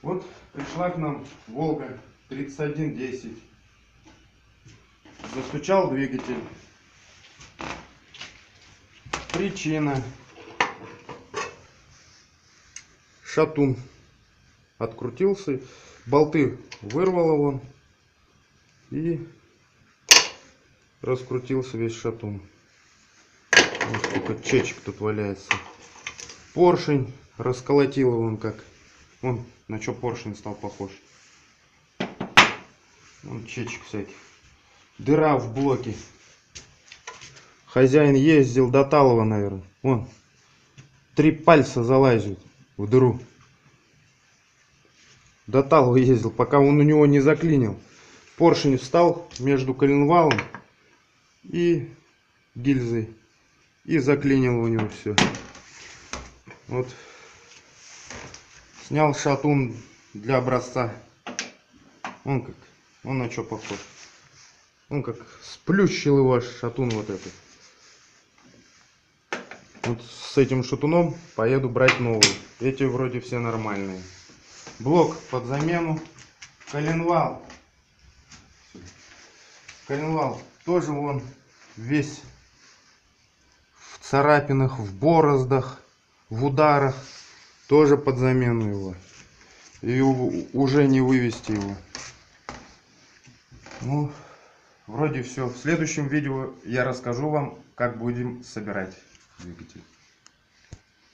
Вот пришла к нам Волга 3110. Застучал двигатель. Причина. Шатун открутился. Болты вырвало вон. И раскрутился весь шатун. Вот сколько чечек тут валяется. Поршень расколотил его, он как. Вон на что поршень стал похож. Вон чечек всяких. Дыра в блоке. Хозяин ездил до Талова, наверное. Вон. 3 пальца залазят в дыру. До Талова ездил, пока он у него не заклинил. Поршень встал между коленвалом и гильзой. И заклинил у него все. Вот. Снял шатун для образца. Он как. Он на что похож. Он как сплющил его шатун вот этот. Вот с этим шатуном поеду брать новый. Эти вроде все нормальные. Блок под замену. Коленвал. Коленвал тоже вон весь в царапинах, в бороздах, в ударах. Тоже под замену его. И уже не вывести его. Ну, вроде все. В следующем видео я расскажу вам, как будем собирать двигатель.